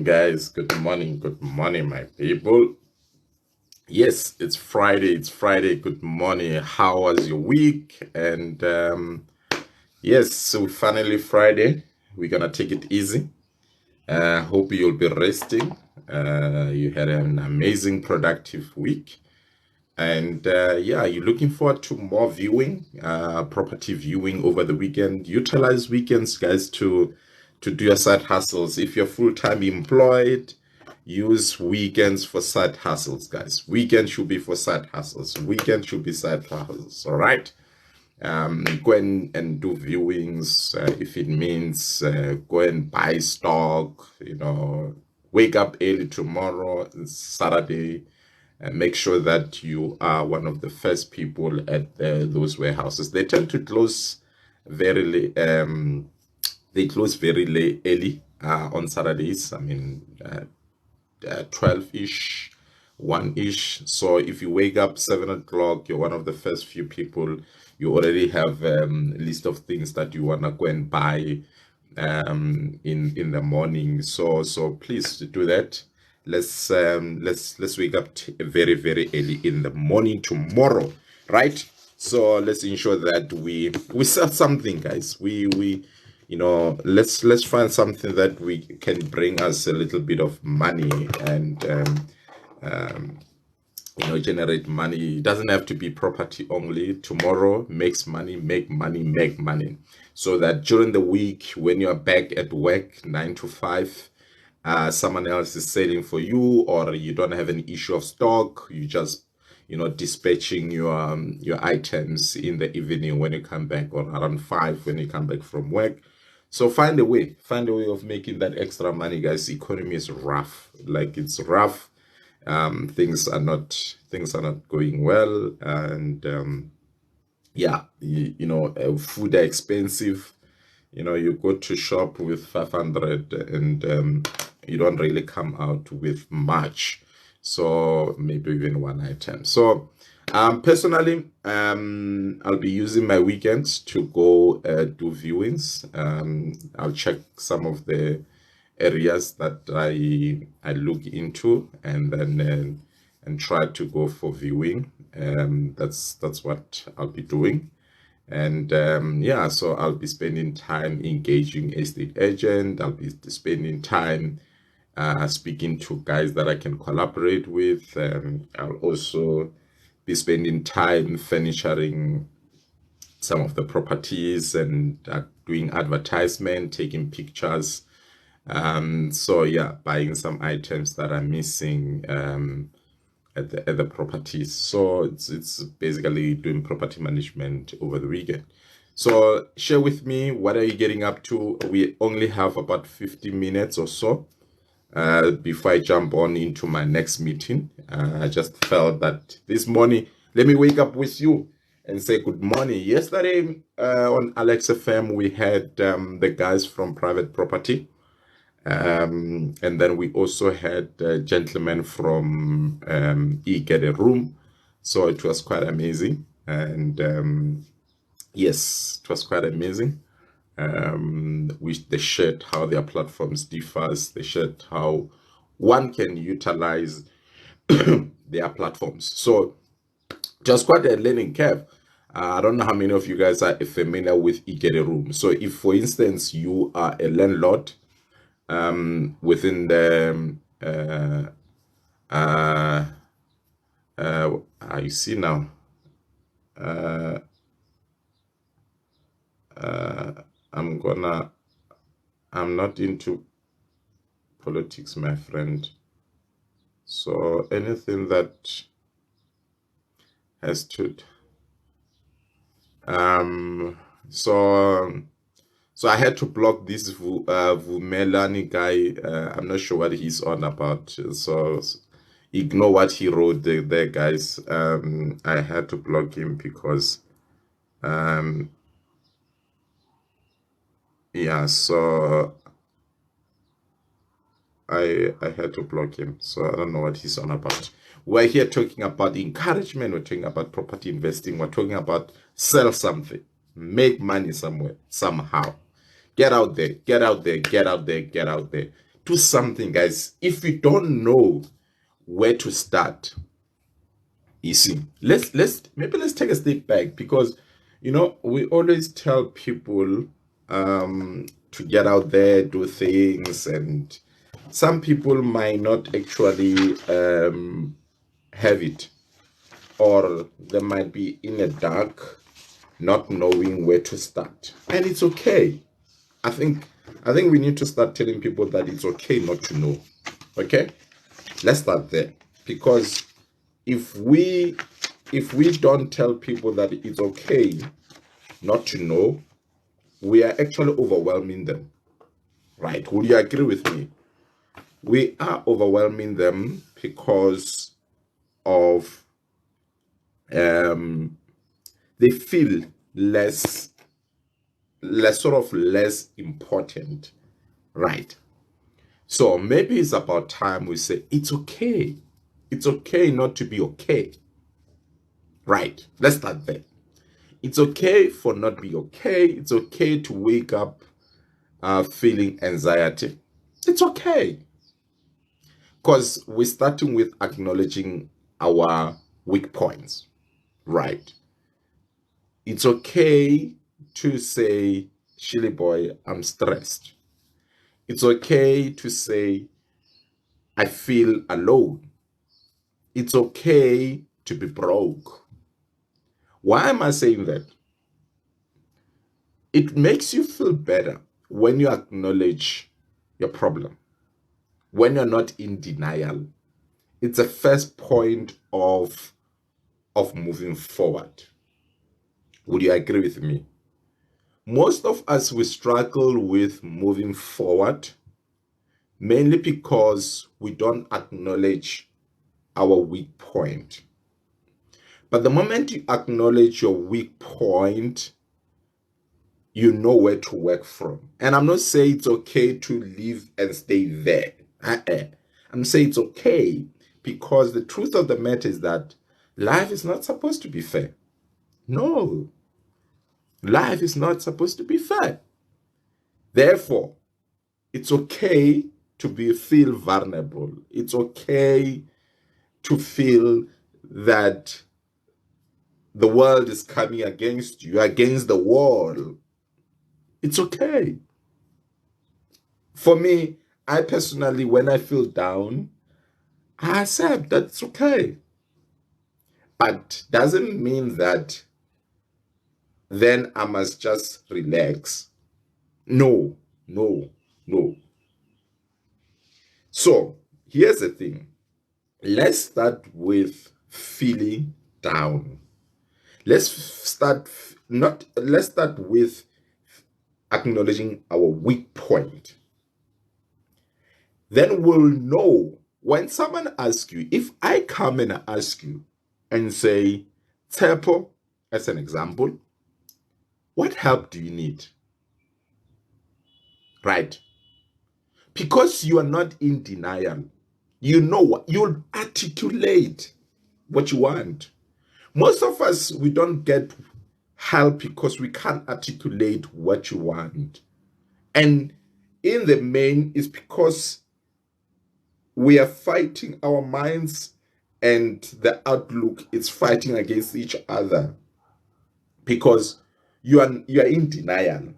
guys. Good morning. Good morning, my people. Yes, it's Friday. It's Friday. Good morning. How was your week? And yes, so finally Friday. We're gonna take it easy. Hope you'll be resting. You had an amazing, productive week. And yeah, you're looking forward to more viewing, property viewing over the weekend. Utilize weekends, guys, to do your side hustles. If you're full-time employed, use weekends for side hustles, guys. Weekend should be for side hustles. Weekend should be side hustles. All right. Go and do viewings if it means go and buy stock. Wake up early tomorrow, it's Saturday, and make sure that you are one of the first people at those warehouses. They tend to close very late. They close very late, early on Saturdays. I mean, 12-ish, 1-ish. So if you wake up 7 o'clock, you're one of the first few people. You already have a list of things that you wanna go and buy in the morning. So please do that. Let's wake up very early in the morning tomorrow, right? So let's ensure that we sell something, guys. Let's find something that we can bring us a little bit of money and generate money. It doesn't have to be property only. Tomorrow makes money, make money, so that during the week when you're back at work 9 to 5, someone else is selling for you, or you don't have an issue of stock. You just dispatching your items in the evening when you come back, or around 5 when you come back from work. So find a way of making that extra money, guys. Economy is rough. Like, it's rough. Things are not going well, and yeah, food are expensive. You go to shop with 500 and you don't really come out with much, so maybe even one item. So personally, I'll be using my weekends to go do viewings. I'll check some of the areas that I look into, and then and try to go for viewing. That's what I'll be doing. And yeah, so I'll be spending time engaging estate agent. I'll be spending time speaking to guys that I can collaborate with. I'll also be spending time furnishing some of the properties and doing advertisement, taking pictures. So yeah, buying some items that are missing at the properties. So it's basically doing property management over the weekend. So share with me, what are you getting up to? We only have about 50 minutes or so before I jump on into my next meeting. I just felt that this morning, let me wake up with you and say good morning. Yesterday on Alex FM, we had the guys from Private Property. And then we also had a gentleman from Get a Room. So it was quite amazing. And yes, it was quite amazing. They shared how their platforms differs. They shared how one can utilize their platforms. So just quite a learning curve. I don't know how many of you guys are familiar with Get a Room. So if, for instance, you are a landlord within the you see now, I'm not into politics, my friend. So anything that has to so I had to block this Vumelani guy. I'm not sure what he's on about. So ignore what he wrote there, guys. I had to block him because yeah, so I had to block him. So I don't know what he's on about. We're here talking about encouragement. We're talking about property investing. We're talking about sell something, make money somewhere, somehow. Get out there, get out there, get out there, get out there. Do something, guys. If you don't know where to start, you see, let's take a step back, because we always tell people to get out there, do things, and some people might not actually have it, or they might be in the dark, not knowing where to start, and it's okay. I think we need to start telling people that it's okay not to know. Okay, let's start there, because if we don't tell people that it's okay not to know, we are actually overwhelming them, right? Would you agree with me? We are overwhelming them because of they feel less important, right? So maybe it's about time we say it's okay. It's okay not to be okay, right? Let's start there. It's okay for not be okay. It's okay to wake up feeling anxiety. It's okay, because we're starting with acknowledging our weak points, right? It's okay to say, Shillyboy, I'm stressed. It's okay to say, I feel alone. It's okay to be broke. Why am I saying that? It makes you feel better when you acknowledge your problem, when you're not in denial. It's a first point of moving forward. Would you agree with me? Most of us, we struggle with moving forward mainly because we don't acknowledge our weak point. But the moment you acknowledge your weak point, you know where to work from. And I'm not saying it's okay to live and stay there. I'm saying it's okay, because the truth of the matter is that life is not supposed to be fair. No, life is not supposed to be fair. Therefore, it's okay to feel vulnerable. It's okay to feel that the world is coming against you, against the wall. It's okay. For me, I personally, when I feel down, I accept that it's okay. But doesn't mean that then I must just relax. No, no, no. So here's the thing. Let's start with feeling down. Let's start with acknowledging our weak point. Then we'll know when someone asks you, if I come and ask you and say, Tepo, as an example, what help do you need? Right? Because you are not in denial, you know what you'll articulate what you want. Most of us, we don't get help because we can't articulate what you want. And in the main, is because we are fighting our minds, and the outlook is fighting against each other, because you are in denial.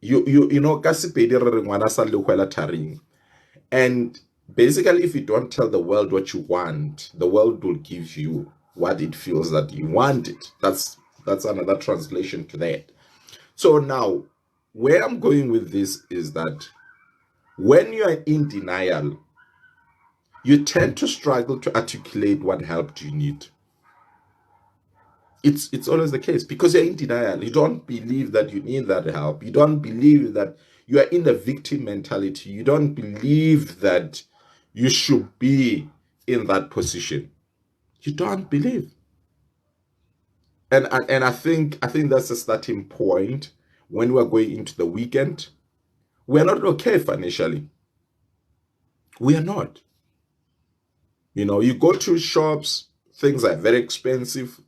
You know, ka Sepedi re re ngwana sa le hwela tharing. And basically, if you don't tell the world what you want, the world will give you what it feels that you want it. That's another translation to that. So now, where I'm going with this is that when you are in denial, you tend to struggle to articulate what help do you need. It's always the case, because you're in denial. You don't believe that you need that help. You don't believe that you are in the victim mentality. You don't believe that you should be in that position. You don't believe. And I think that's a starting point. When we're going into the weekend, we're not okay financially. We are not. You go to shops, things are very expensive.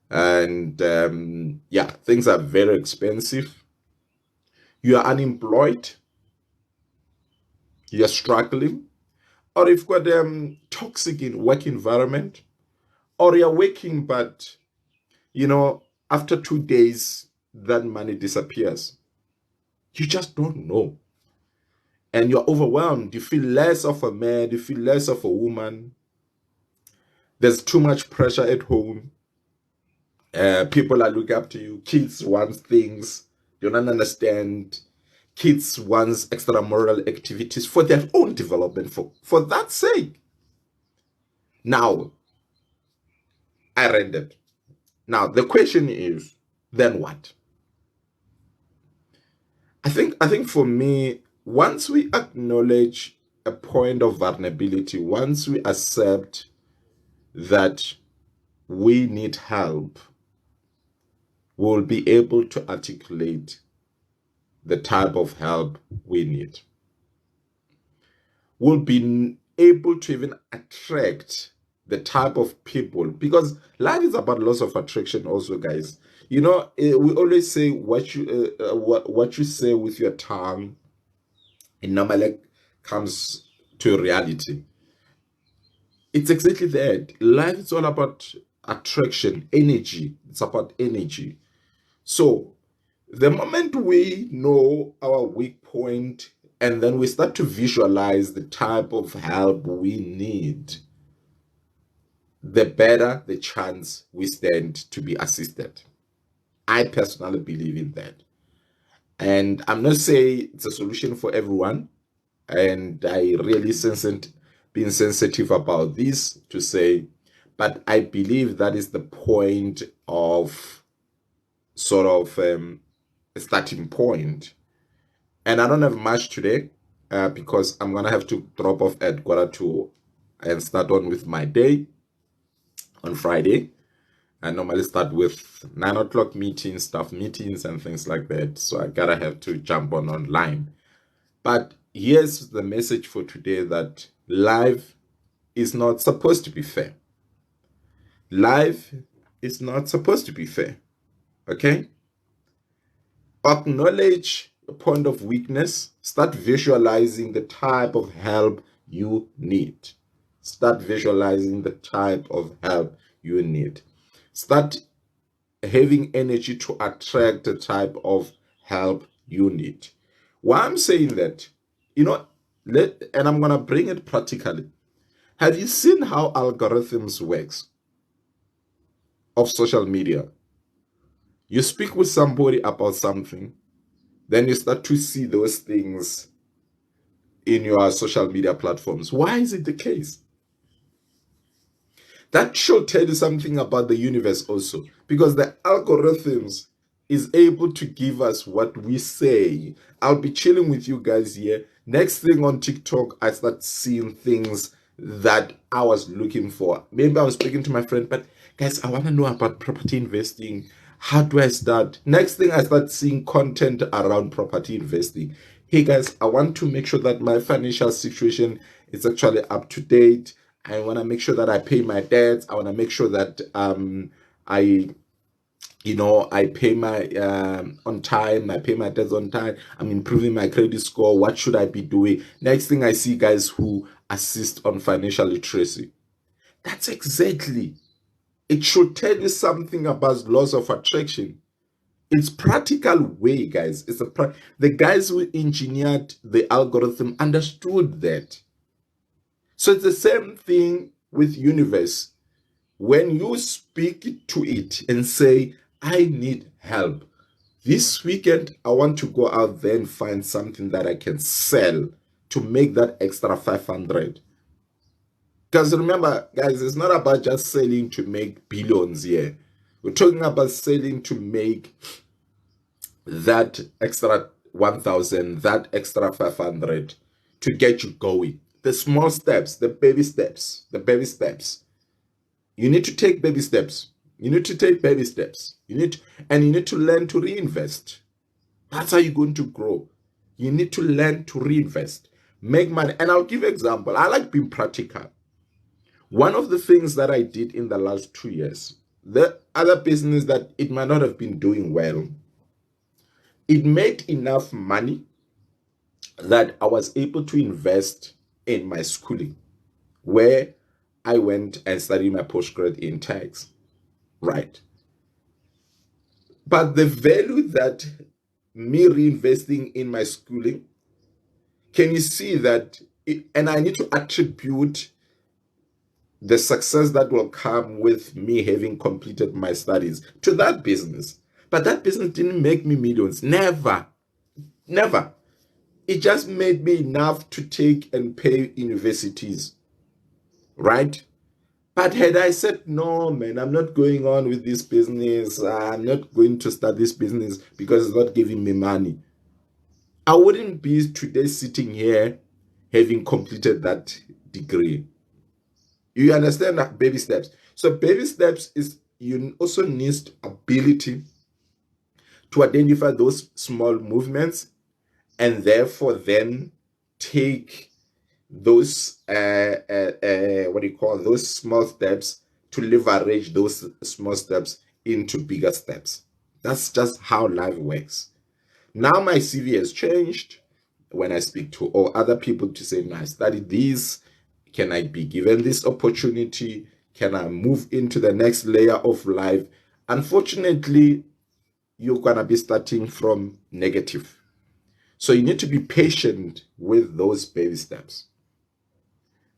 And yeah, things are very expensive. You are unemployed. you're struggling, or you've got toxic in work environment, or you're working, but after 2 days, that money disappears. You just don't know. And you're overwhelmed. You feel less of a man, you feel less of a woman. There's too much pressure at home. People are looking up to you. Kids want things you don't understand. Kids want extramural activities for their own development, for that sake. Now, I read it. Now, the question is, then what? I think for me, once we acknowledge a point of vulnerability, once we accept that we need help, we'll be able to articulate the type of help we need. We'll be able to even attract the type of people, because life is about loss of attraction also, guys. We always say what you say with your tongue, it normally comes to reality. It's exactly that. Life is all about attraction, energy. It's about energy. So the moment we know our weak point and then we start to visualize the type of help we need, the better the chance we stand to be assisted. I personally believe in that. And I'm not saying it's a solution for everyone. And I really being sensitive about this to say, but I believe that is the point of sort of a starting point. And I don't have much today because I'm going to have to drop off at 2:15 and start on with my day on Friday. I normally start with 9 o'clock meetings, staff meetings, and things like that. So I gotta have to jump on online. But here's the message for today, that life is not supposed to be fair. Life is not supposed to be fair. Okay? Acknowledge a point of weakness. Start visualizing the type of help you need. Start visualizing the type of help you need. Start having energy to attract the type of help you need. Why I'm saying that, and I'm going to bring it practically. Have you seen how algorithms works of social media? You speak with somebody about something, then you start to see those things in your social media platforms. Why is it the case? That should tell you something about the universe also, because the algorithms is able to give us what we say. I'll be chilling with you guys here. Next thing on TikTok, I start seeing things that I was looking for. Maybe I was speaking to my friend, but guys, I want to know about property investing. How do I start? Next thing, I start seeing content around property investing. Hey guys, I want to make sure that my financial situation is actually up to date. I want to make sure that I pay my debts. I want to make sure that I pay my on time. I pay my debts on time. I'm improving my credit score. What should I be doing? Next thing, I see guys who assist on financial literacy. That's exactly. It should tell you something about laws of attraction. It's practical way, guys. The guys who engineered the algorithm understood that. So it's the same thing with universe. When you speak to it and say, I need help. This weekend, I want to go out there and find something that I can sell to make that extra 500. Because remember, guys, it's not about just selling to make billions here. We're talking about selling to make that extra 1,000, that extra 500 to get you going. The small steps, the baby steps, the baby steps. You need to take baby steps. You need to take baby steps. You need to learn to reinvest. That's how you're going to grow. You need to learn to reinvest, make money. And I'll give an example. I like being practical. One of the things that I did in the last 2 years, the other business that it might not have been doing well, it made enough money that I was able to invest in my schooling, where I went and studied my postgrad in tax, right? But the value that me reinvesting in my schooling, can you see that? And I need to attribute the success that will come with me having completed my studies to that business. But that business didn't make me millions. Never. Never. It just made me enough to take and pay universities, right? But had I said, no, man, I'm not going on with this business, I'm not going to start this business because it's not giving me money, I wouldn't be today sitting here having completed that degree. You understand that? Baby steps. So baby steps is you also need ability to identify those small movements and therefore then take those what do you call those small steps to leverage those small steps into bigger steps. That's just how life works. Now my CV has changed. When I speak to all other people to say, no, I studied this, can I be given this opportunity? Can I move into the next layer of life? Unfortunately, you're gonna be starting from negative. So you need to be patient with those baby steps,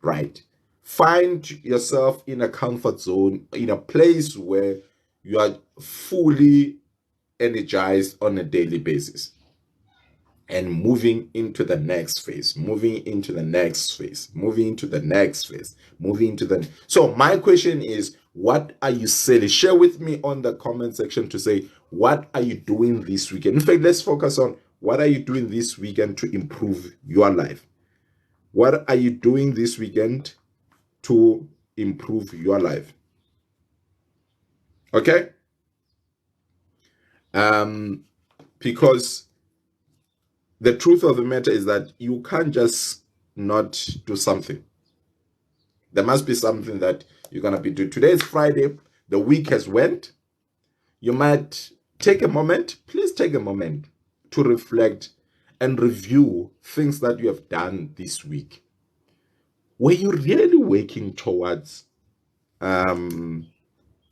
right? Find yourself in a comfort zone, in a place where you are fully energized on a daily basis and moving into the next phase, moving into the next phase, moving into the next phase, moving into the. So my question is, what are you selling? Share with me on the comment section to say, what are you doing this weekend? In fact, let's focus on what are you doing this weekend to improve your life? What are you doing this weekend to improve your life? Okay? Because the truth of the matter is that you can't just not do something. There must be something that you're going to be doing. Today is Friday. The week has went. You might take a moment. Please take a moment to reflect and review things that you have done this week. Were you really working towards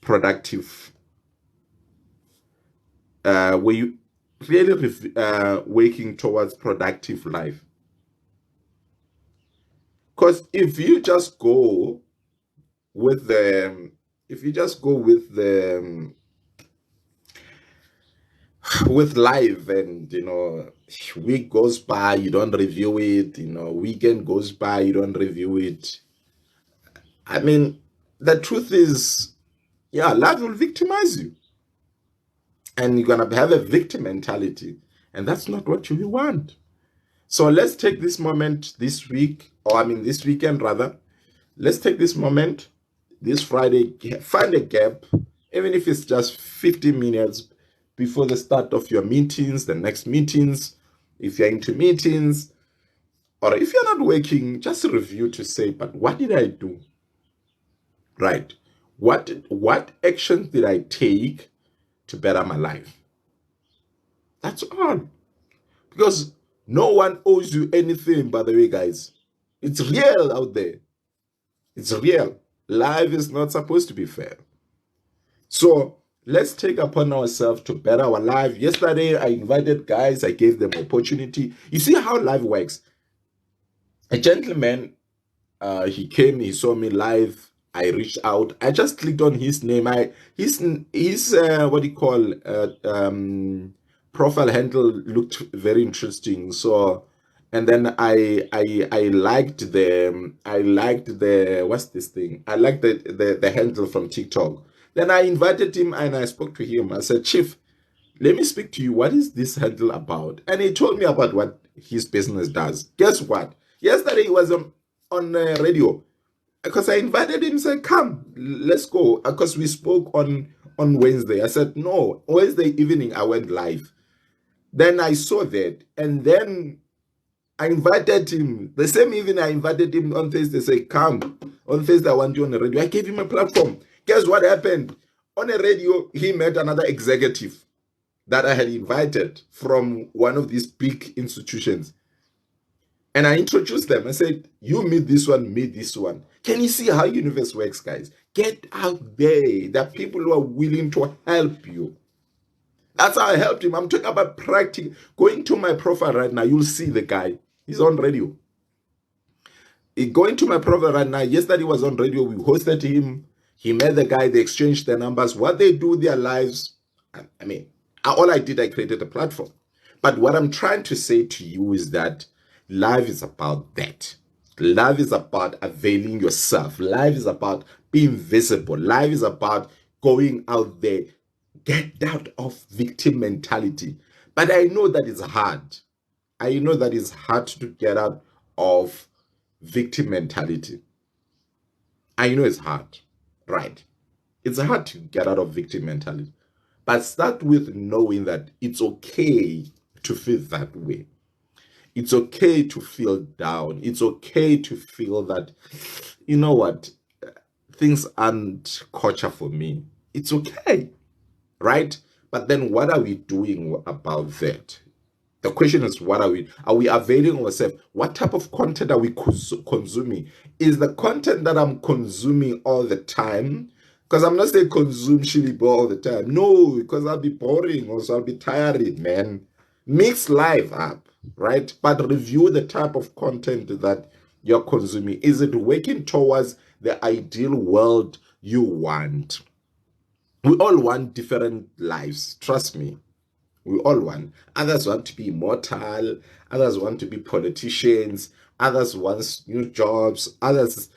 productive? Were you really working towards productive life? Because if you just go with the, if you just go with life, and week goes by, you don't review it, weekend goes by, you don't review it. I mean, the truth is, yeah, life will victimize you, and you're gonna have a victim mentality, and that's not what you want. So let's take this moment this week, or I mean this weekend rather. Let's take this moment this Friday, find a gap, even if it's just 15 minutes before the start of your meetings, the next meetings, if you're into meetings, or if you're not working, just review to say, but what did I do? Right? What actions did I take to better my life? That's all. Because no one owes you anything, by the way, guys. It's real out there. It's real. Life is not supposed to be fair. So let's take upon ourselves to better our life. Yesterday, I invited guys, I gave them opportunity. You see how life works. A gentleman, he came, he saw me live. I reached out. I just clicked on his name. His what do you call profile handle looked very interesting. So, and then I liked the what's this thing? I liked the handle from TikTok. Then I invited him and I spoke to him. I said, Chief, let me speak to you. What is this handle about? And he told me about what his business does. Guess what? Yesterday he was on radio, because I invited him. Said, "Come, let's go." Because we spoke on Wednesday. I said, "No." Wednesday evening I went live. Then I saw that, and then I invited him. The same evening I invited him on Thursday. Say, "Come on Thursday. I want you on the radio." I gave him a platform. Guess what happened? On the radio, he met another executive that I had invited from one of these big institutions. And I introduced them. I said, you meet this one, meet this one. Can you see how universe works, guys? Get out there. There are people who are willing to help you. That's how I helped him. I'm talking about practice. Going to my profile right now, you'll see the guy. He's on radio. Going to my profile right now, yesterday he was on radio. We hosted him. He met the guy. They exchanged their numbers. What they do, their lives. I mean, all I did, I created a platform. But what I'm trying to say to you is that life is about that. Life is about availing yourself. Life is about being visible. Life is about going out there. Get out of victim mentality. But I know that it's hard. I know that it's hard to get out of victim mentality. I know it's hard, right? It's hard to get out of victim mentality. But start with knowing that it's okay to feel that way. It's okay to feel down. It's okay to feel that, you know what, things aren't kosher for me. It's okay, right? But then what are we doing about that? The question is, what are we availing ourselves? What type of content are we consuming? Is the content that I'm consuming all the time? Because I'm not saying consume Shillyboy all the time. No, because I'll be boring, also I'll be tired, man. Mix life up, right? But review the type of content that you're consuming. Is it working towards the ideal world you want? We all want different lives, trust me. We all want. Others want to be immortal. Others want to be politicians. Others want new jobs. Others,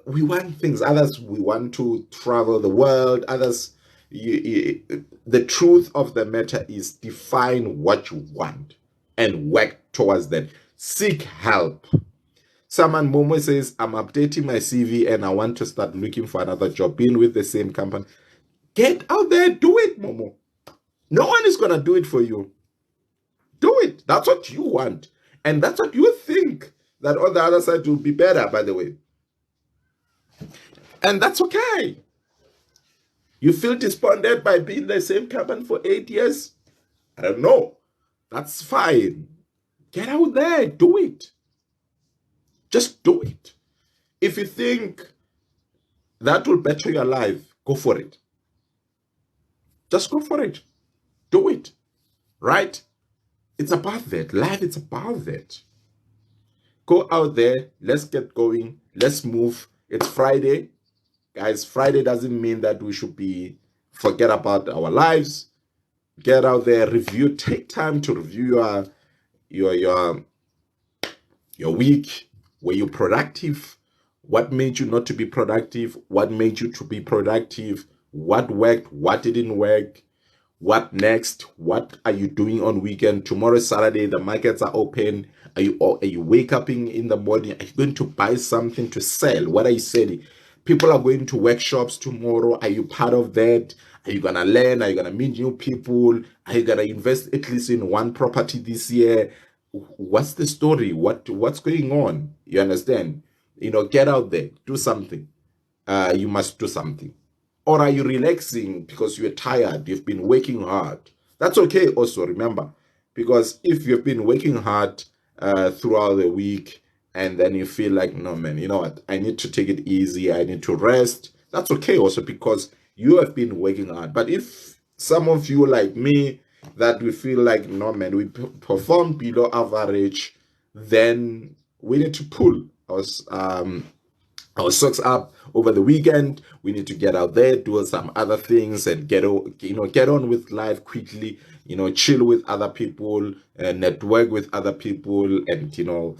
we want things. Others, we want to travel the world. Others, the truth of the matter is define what you want and work towards that. Seek help. Someone, Momo says, I'm updating my CV and I want to start looking for another job, being with the same company. Get out there, do it, Momo. No one is going to do it for you. Do it. That's what you want. And that's what you think that on the other side will be better, by the way. And that's okay. You feel despondent by being the same company for 8 years? I don't know. That's fine. Get out there. Do it. Just do it. If you think that will better your life, go for it. Just go for it. Do it. Right? It's about that. Life is about that. Go out there. Let's get going. Let's move. It's Friday. Guys, Friday doesn't mean that we should forget about our lives. Get out there, review, take time to review your week. Were you productive? What made you not to be productive? What made you to be productive? What worked? What didn't work? What next? What are you doing on weekend? Tomorrow, Saturday, the markets are open. Are you wake up in the morning? Are you going to buy something to sell? What are you selling? People are going to workshops tomorrow. Are you part of that? Are you going to learn? Are you going to meet new people? Are you going to invest at least in one property this year? What's the story? What's going on? You understand? Get out there. Do something. You must do something. Or are you relaxing because you're tired? You've been working hard. That's okay also, remember. Because if you've been working hard throughout the week, and then you feel like, no, man, you know what? I need to take it easy. I need to rest. That's okay also because you have been working hard. But if some of you like me, that we feel like, no, man, we perform below average, then we need to pull our socks up over the weekend. We need to get out there, do some other things, and get on with life quickly. Chill with other people, network with other people, and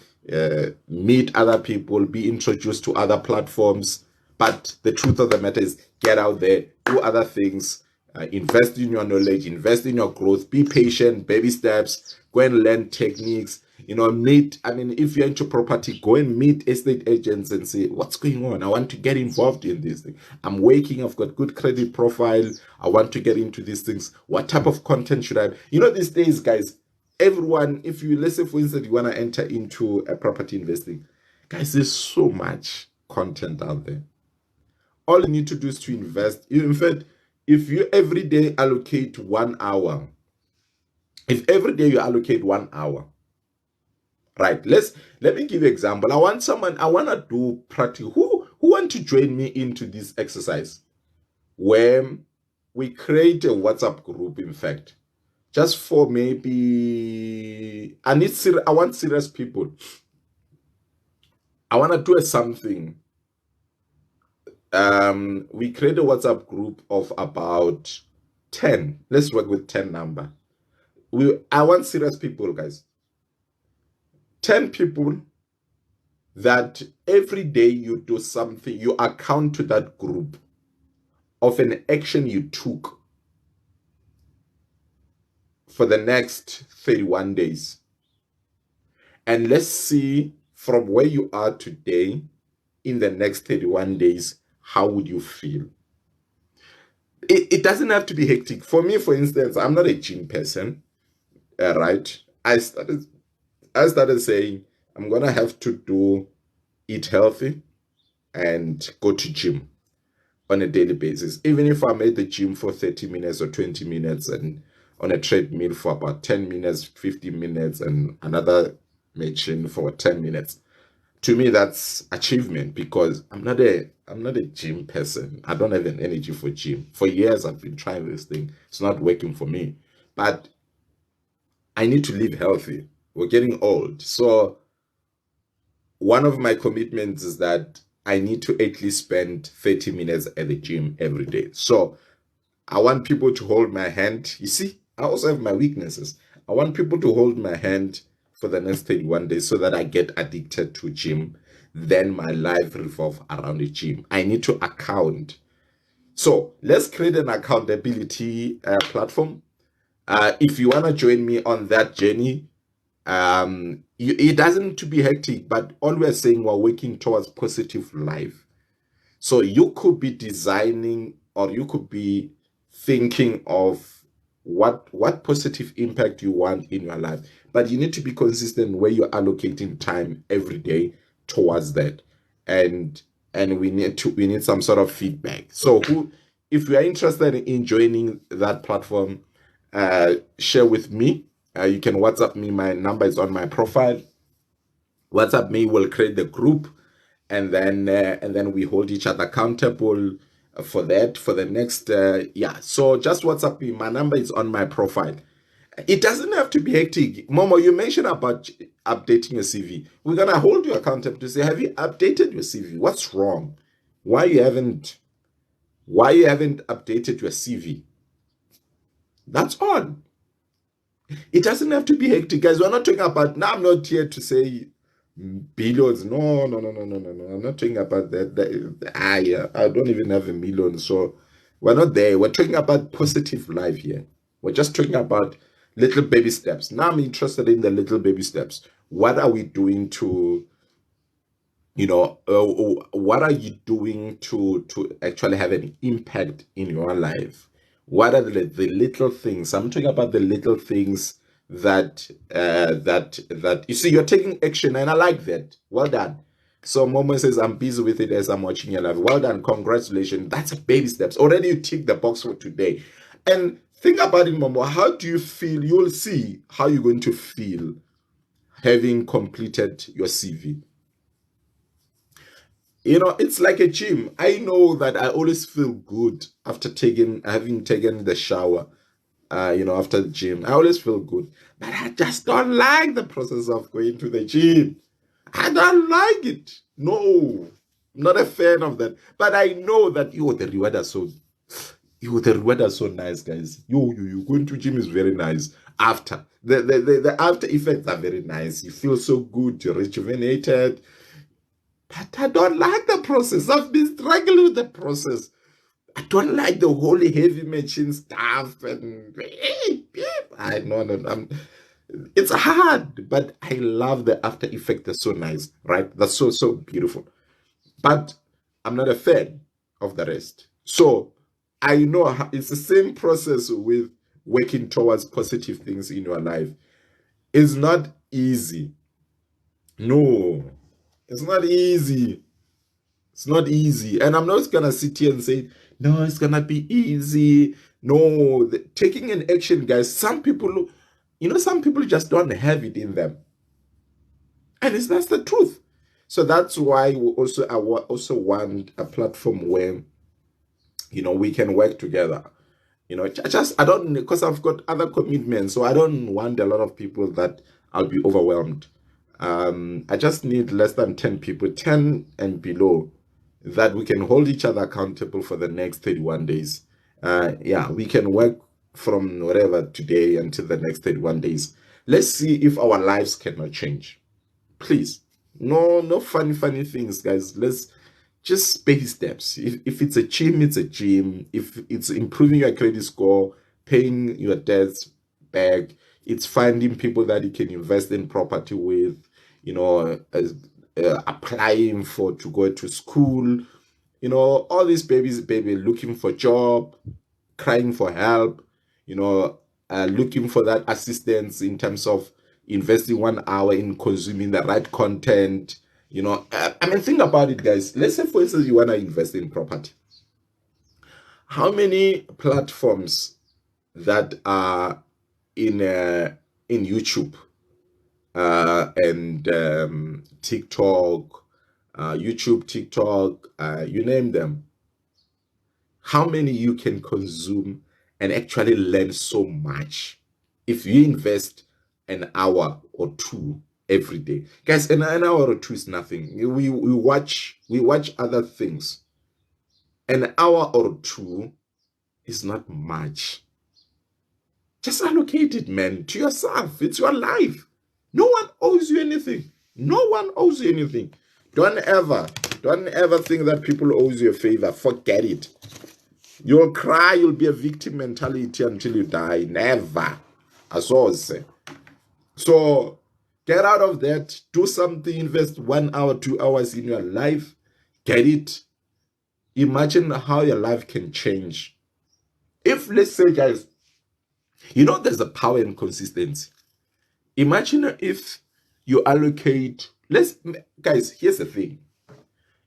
meet other people, be introduced to other platforms. But the truth of the matter is, get out there, do other things, invest in your knowledge, invest in your growth, be patient, baby steps, go and learn techniques. If you're into property, go and meet estate agents and say, what's going on? I want to get involved in this thing. I'm working, I've got good credit profile. I want to get into these things. What type of content should I have? These days, guys, everyone, let's say, for instance, you want to enter into a property investing, guys, there's so much content out there. All you need to do is to invest. In fact, if you every day allocate 1 hour, if every day you allocate 1 hour, Right. Let me give you an example. I want to do practical. Who want to join me into this exercise where we create a WhatsApp group, in fact, just for maybe I want serious people. I want to do something. We create a WhatsApp group of about 10. Let's work with 10 number. I want serious people, guys. 10 people that every day you do something, you account to that group of an action you took for the next 31 days. And let's see from where you are today in the next 31 days, how would you feel? It doesn't have to be hectic. For me, for instance, I'm not a gym person, right? I started saying I'm gonna have to eat healthy and go to gym on a daily basis. Even if I'm at the gym for 30 minutes or 20 minutes and on a treadmill for about 10 minutes, 15 minutes, and another machine for 10 minutes. To me, that's achievement because I'm not a gym person. I don't have an energy for gym. For years I've been trying this thing. It's not working for me. But I need to live healthy. We're getting old. So one of my commitments is that I need to at least spend 30 minutes at the gym every day. So I want people to hold my hand. You see, I also have my weaknesses. I want people to hold my hand for the next 31 days so that I get addicted to gym. Then my life revolves around the gym. I need to account. So let's create an accountability platform. If you want to join me on that journey, it doesn't need to be hectic, but all we're saying, we're working towards positive life. So you could be designing or you could be thinking of what positive impact you want in your life, but you need to be consistent where you're allocating time every day towards that. And we need some sort of feedback. So if you are interested in joining that platform, share with me. You can WhatsApp me. My number is on my profile. WhatsApp me. We'll create the group, and then we hold each other accountable for that for the next yeah. So just WhatsApp me. My number is on my profile. It doesn't have to be hectic. Momo, you mentioned about updating your CV. We're gonna hold you accountable to say, have you updated your CV? What's wrong? Why you haven't updated your CV? That's all. It doesn't have to be hectic, guys. We're not talking about now. I'm not here to say billions. No, no, no, no, no, no, no. I'm not talking about that. Yeah, I don't even have a million. So we're not there. We're talking about positive life here. We're just talking about little baby steps. Now I'm interested in the little baby steps. What are we doing to, what are you doing to actually have an impact in your life? What are the little things? I'm talking about the little things that you see you're taking action, and I like that. Well done. So Momo says, I'm busy with it as I'm watching your live. Well done, congratulations. That's baby steps. Already you tick the box for today. And think about it, Momo. How do you feel? You'll see how you're going to feel having completed your CV. It's like a gym. I know that I always feel good after having taken the shower. After the gym, I always feel good, but I just don't like the process of going to the gym. I don't like it. No, I'm not a fan of that. But I know that the reward are so nice, guys. You going to gym is very nice. After the after effects are very nice. You feel so good. You're rejuvenated. But I don't like the process. I've been struggling with the process. I don't like the holy heavy machine stuff and I know, no, it's hard, but I love the after effect. That's so nice, right? That's so beautiful. But I'm not a fan of the rest. So I know it's the same process with working towards positive things in your life. It's not easy. No, it's not easy. It's not easy. And I'm not going to sit here and say, no, it's going to be easy. No, taking an action, guys, some people just don't have it in them. And that's the truth. So that's why I also want a platform where, we can work together. I don't, because I've got other commitments, so I don't want a lot of people that I'll be overwhelmed. I just need less than 10 people, 10 and below, that we can hold each other accountable for the next 31 days. Yeah, we can work from whatever today until the next 31 days. Let's see if our lives cannot change. Please. No funny things, guys. Let's just baby steps. If it's a gym, it's a gym. If it's improving your credit score, paying your debts back, it's finding people that you can invest in property with, applying for to go to school, all these baby looking for job, crying for help, looking for that assistance in terms of investing 1 hour in consuming the right content. I mean, think about it, guys. Let's say, for instance, you want to invest in property. How many platforms that are in YouTube and TikTok, YouTube, TikTok, you name them? How many you can consume and actually learn so much if you invest an hour or two every day? Guys, an hour or two is nothing. We watch other things. An hour or two is not much. Just allocate it, man, to yourself. It's your life. No one owes you anything. No one owes you anything. Don't ever think that people owes you a favor. Forget it. You'll cry, you'll be a victim mentality until you die. Never. As always say. So get out of that. Do something. Invest 1 hour, 2 hours in your life. Get it. Imagine how your life can change. If, let's say, guys, there's a power in consistency. Imagine if you allocate, guys, here's the thing.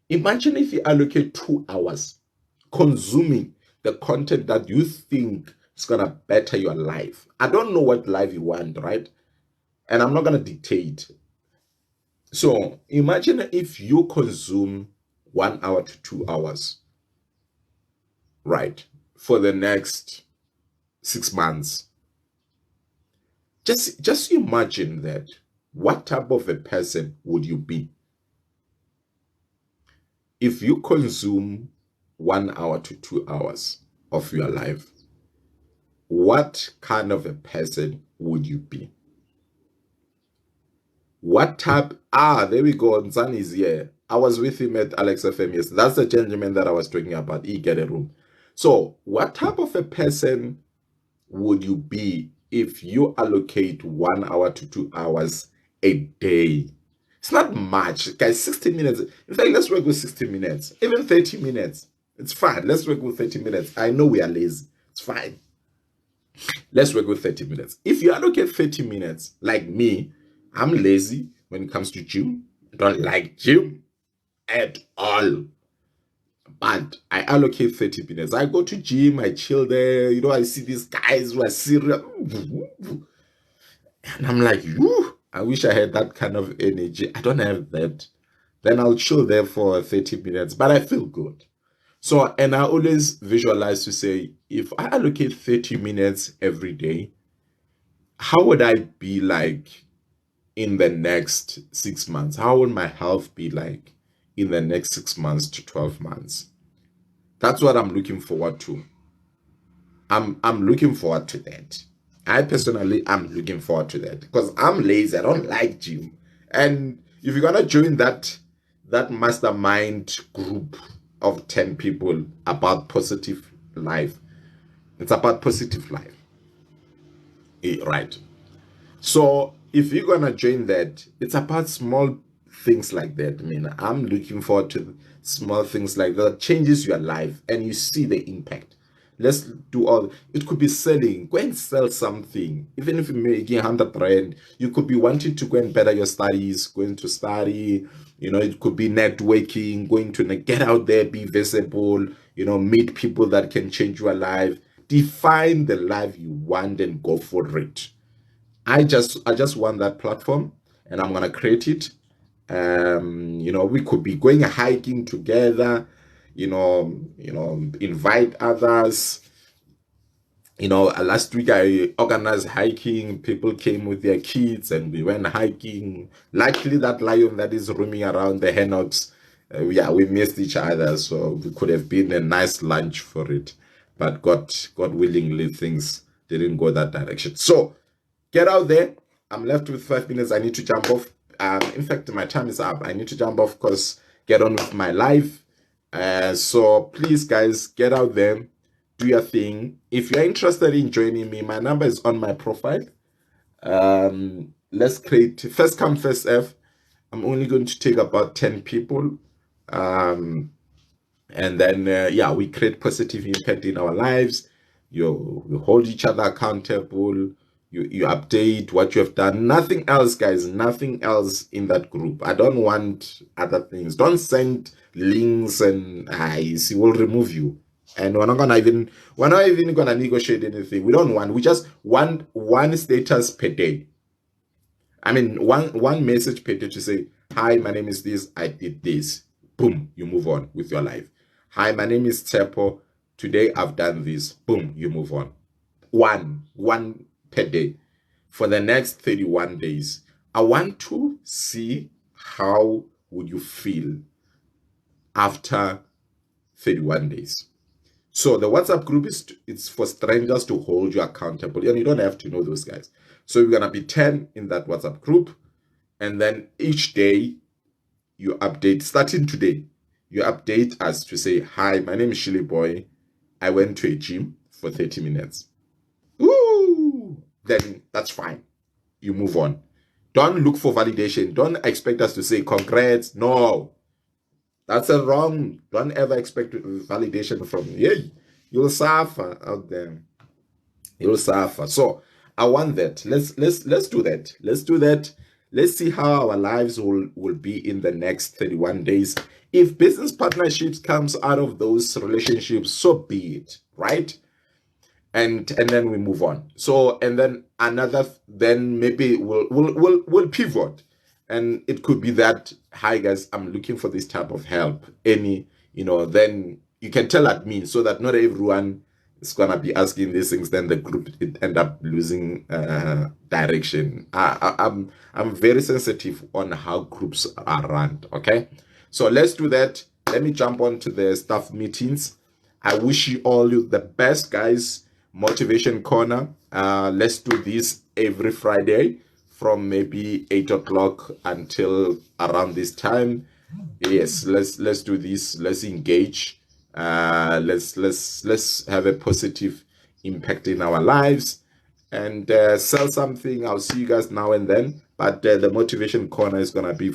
Imagine if you allocate 2 hours consuming the content that you think is going to better your life. I don't know what life you want, right? And I'm not going to dictate. So imagine if you consume 1 hour to 2 hours, right, for the next 6 months. Just imagine that. What type of a person would you be if you consume 1 hour to 2 hours of your life? What kind of a person would you be? What type? There we go. Nzan is here. I was with him at Alex FM. Yes, that's the gentleman that I was talking about. He get a room. So, what type of a person would you be if you allocate 1 hour to 2 hours a day? It's not much, guys. 60 minutes. In fact, let's work with 60 minutes. Even 30 minutes. It's fine. Let's work with 30 minutes. I know we are lazy. It's fine. Let's work with 30 minutes. If you allocate 30 minutes, like me, I'm lazy when it comes to gym. I don't like gym at all. But I allocate 30 minutes. I go to gym, I chill there. I see these guys who are serious. And I'm like, I wish I had that kind of energy. I don't have that. Then I'll chill there for 30 minutes, but I feel good. So, and I always visualize to say, if I allocate 30 minutes every day, how would I be like in the next 6 months? How would my health be like in the next 6 months to 12 months? That's what I'm looking forward to. I'm looking forward to that. I personally am looking forward to that because I'm lazy. I don't like gym. And if you're gonna join that mastermind group of 10 people about positive life, it's about positive life. Right. So if you're gonna join that, it's about small things like that. I mean, I'm looking forward to small things like that changes your life and you see the impact. Let's do all. It could be selling. Go and sell something. Even if you're making 100 rand, you could be wanting to go and better your studies, going to study. It could be networking, going to get out there, be visible. Meet people that can change your life. Define the life you want and go for it. I just want that platform, and I'm gonna create it. We could be going hiking together, invite others. Last week I organized hiking. People came with their kids and we went hiking. Luckily, that lion that is roaming around the hammocks, we missed each other. So we could have been a nice lunch for it. But God willingly, things didn't go that direction. So get out there. I'm left with 5 minutes. I need to jump off. In fact, my time is up. I need to jump off because get on with my life. So please, guys, get out there. Do your thing. If you're interested in joining me, my number is on my profile. Let's create first come, first serve. I'm only going to take about 10 people. And then, we create positive impact in our lives. You hold each other accountable. You update what you have done. Nothing else, guys. Nothing else in that group. I don't want other things. Don't send links and we'll remove you. And we're not even gonna negotiate anything. We just want one status per day. I mean, one message per day to say, hi, my name is this, I did this. Boom, you move on with your life. Hi, my name is Tsepo. Today I've done this. Boom, you move on. One per day for the next 31 days. I want to see how would you feel after 31 days. So the WhatsApp group it's for strangers to hold you accountable, and you don't have to know those guys. So we're gonna be 10 in that WhatsApp group, and then each day you update. Starting today, you update us to say, "Hi, my name is Shillyboy. I went to a gym for 30 minutes." Ooh, then that's fine. You move on. Don't look for validation. Don't expect us to say congrats. No. That's a wrong. Don't ever expect validation from me. Yeah, you'll suffer out there. You'll suffer. So I want that. Let's do that. Let's do that. Let's see how our lives will be in the next 31 days. If business partnerships comes out of those relationships, so be it, right? And then we move on. So and then then maybe we'll pivot. And it could be that, hi guys, I'm looking for this type of help. Then you can tell admin so that not everyone is gonna be asking these things. Then the group it end up losing direction. I'm very sensitive on how groups are run. Okay, so let's do that. Let me jump on to the staff meetings. I wish you all the best, guys. Motivation corner. Let's do this every Friday from maybe 8 o'clock until around this time. Yes, let's do this. Let's engage. Let's have a positive impact in our lives and sell something. I'll see you guys now and then. But the motivation corner is gonna be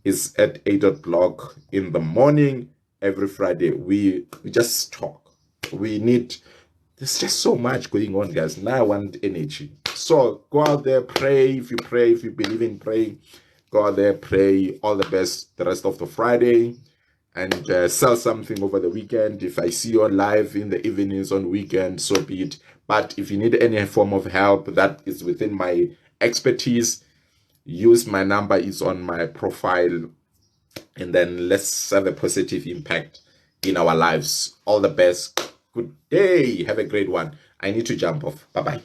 is at 8 o'clock in the morning every Friday. We just talk. There's just so much going on, guys. Now I want energy. So go out there, pray. If you believe in praying, go out there, pray. All the best the rest of the Friday. And sell something over the weekend. If I see you on live in the evenings on weekend, so be it. But if you need any form of help that is within my expertise, use my number. It's on my profile. And then let's have a positive impact in our lives. All the best. Good day. Have a great one. I need to jump off. Bye-bye.